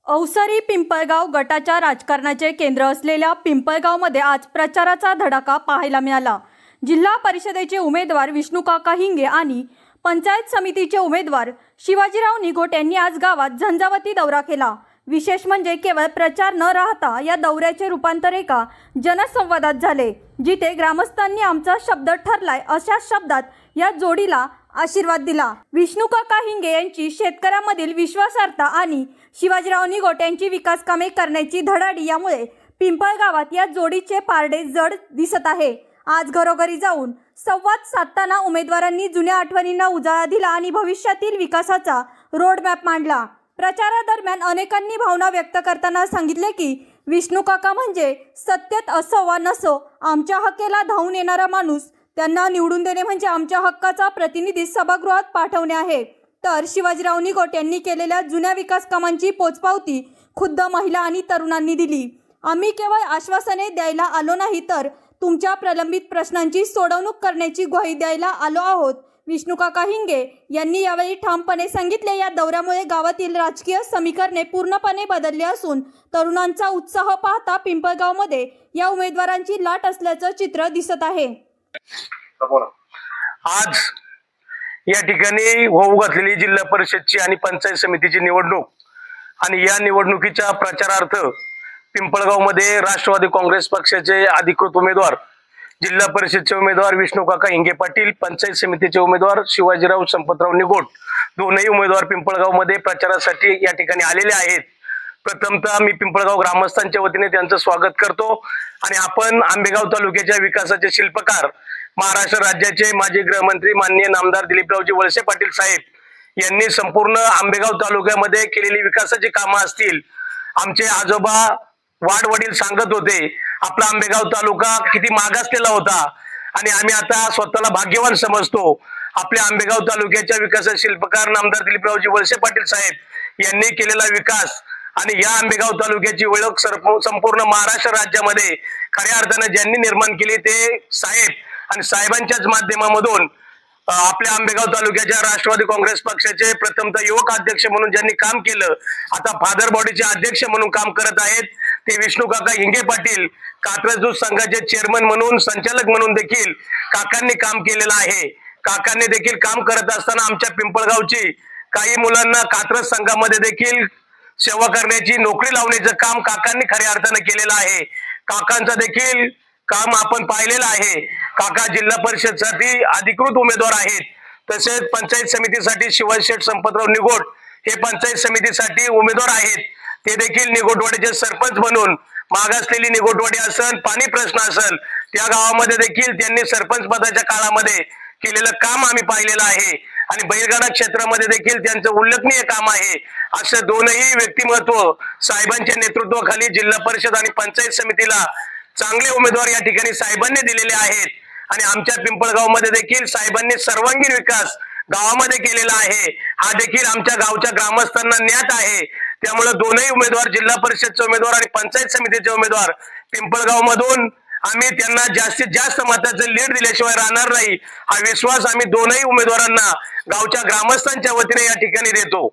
अवसरी पिंपळगाव गटाच्या राजकारणाचे केंद्र असलेल्या पिंपळगावमध्ये आज प्रचाराचा धडाका पाहायला मिळाला। जिल्हा परिषदेचे उमेदवार विष्णुकाका हिंगे आणि पंचायत समितीचे उमेदवार शिवाजीराव निघोट यांनी आज गावात झंझावती दौरा केला। विशेष म्हणजे केवळ प्रचार न राहता या दौऱ्याचे रूपांतर एका जनसंवादात झाले, जिथे ग्रामस्थांनी आमचा शब्द ठरलाय अशा शब्दात या जोडीला आशीर्वाद दिला। विष्णुकाका हिंगे यांची शेतकऱ्यांमधील विश्वासार्हता आणि शिवाजीराव निघोट यांची विकास कामे करण्याची धडाडी यामुळे पिंपळगावात या जोडीचे पारडे जड दिसत आहे। आज घरोघरी जाऊन संवाद साधताना उमेदवारांनी जुन्या आठवणींना उजाळा दिला आणि भविष्यातील विकासाचा रोडमॅप मांडला। प्रचारादरम्यान अनेकांनी भावना व्यक्त करताना सांगितले की विष्णुकाका म्हणजे सत्तेत असो वा नसो आमच्या हक्काला धावून येणारा माणूस, त्यांना निवडून देणे म्हणजे आमच्या हक्काचा प्रतिनिधी सभागृहात पाठवणे आहे। तर शिवाजीराव निघोट यांनी केलेल्या जुन्या विकास कामांची पोचपावती खुद्द महिला आणि तरुणांनी दिली। आम्ही केवळ आश्वासने द्यायला आलो नाही, तर तुमच्या प्रलंबित प्रश्नांची सोडवणूक करण्याची ग्वाही द्यायला आलो आहोत, विष्णुकाका हिंगे यांनी यावेळी ठामपणे सांगितले। या दौऱ्यामुळे गावातील राजकीय समीकरणे पूर्णपणे बदलली असून तरुणांचा उत्साह पाहता पिंपळगावमध्ये या उमेदवारांची लाट असल्याचं चित्र दिसत आहे। आज या ठिकाणी होऊ घातलेली जिल्हा परिषदची आणि पंचायत समितीची निवडणूक आणि या निवडणुकीच्या प्रचारार्थ पिंपळगावमध्ये राष्ट्रवादी काँग्रेस पक्षाचे अधिकृत उमेदवार, जिल्हा परिषदचे उमेदवार विष्णुकाका हिंगे पाटील, पंचायत समितीचे उमेदवार शिवाजीराव संपतराव निघोट, दोनही उमेदवार पिंपळगावमध्ये प्रचारासाठी या ठिकाणी आलेले आहेत। प्रथमतः मी पिंपळगाव ग्रामस्थांच्या वतीने त्यांचं स्वागत करतो आणि आपण आंबेगाव तालुक्याच्या विकासाचे शिल्पकार, महाराष्ट्र राज्याचे माजी गृहमंत्री माननीय नामदार दिलीपरावजी वळसे पाटील साहेब यांनी संपूर्ण आंबेगाव तालुक्यामध्ये केलेली विकासाची कामं असतील। आमचे आजोबा वाडवडील सांगत होते आपला आंबेगाव तालुका किती मागासलेला होता आणि आम्ही आता स्वतःला भाग्यवान समजतो। आपल्या आंबेगाव तालुक्याच्या विकासाचे शिल्पकार नामदार दिलीपरावजी वळसे पाटील साहेब यांनी केलेला विकास आणि या आंबेगाव तालुक्याची ओळख संपूर्ण महाराष्ट्र राज्यामध्ये खऱ्या अर्थाने ज्यांनी निर्माण केली ते साहेब आणि साहेबांच्याच माध्यमामधून आपल्या आंबेगाव तालुक्याच्या राष्ट्रवादी काँग्रेस पक्षाचे प्रथमतः युवक अध्यक्ष म्हणून ज्यांनी काम केलं, आता फादर बॉडीचे अध्यक्ष म्हणून काम करत आहेत ते विष्णुकाका हिंगे पाटील। कात्रज दूध संघाचे चेअरमन म्हणून, संचालक म्हणून देखील काकांनी काम केलेलं आहे। काकांनी देखील काम करत असताना आमच्या पिंपळगावची काही मुलांना कात्रज संघामध्ये देखील सेवा करण्याची नोकरी लावण्याचं काम काकांनी खऱ्या अर्थाने केलेलं आहे। काकांचं देखील काम आपण पाहिलेलं आहे। काका जिल्हा परिषदसाठी अधिकृत उमेदवार आहेत, तसेच पंचायत समितीसाठी शिवाजीशेठ संपतराव निघोट हे पंचायत समितीसाठी उमेदवार आहेत। ते देखील निघोटवाडीचे सरपंच म्हणून मागासलेली निघोटवाडी असेल, पाणी प्रश्न असेल, त्या गावामध्ये देखील त्यांनी सरपंच पदाच्या काळामध्ये केलेलं काम आम्ही पाहिलेलं आहे आणि बैलगाडा क्षेत्रामध्ये देखील त्यांचं उल्लेखनीय काम आहे। असे दोनही व्यक्तिमत्व साहेबांच्या नेतृत्वाखाली जिल्हा परिषद आणि पंचायत समितीला चांगले उमेदवार या ठिकाणी साहेबांनी दिलेले आहेत आणि आमच्या पिंपळगावमध्ये देखील साहेबांनी सर्वांगीण विकास गावामध्ये केलेला आहे। हा देखील आमच्या गावच्या ग्रामस्थांना ज्ञात आहे। त्यामुळे दोनही उमेदवार, जिल्हा परिषदचे उमेदवार आणि पंचायत समितीचे उमेदवार पिंपळगाव मधून आम्ही त्यांना जास्तीत जास्त मताचं लीड दिल्याशिवाय राहणार नाही, हा विश्वास आम्ही दोनही उमेदवारांना गावच्या ग्रामस्थांच्या वतीने या ठिकाणी देतो।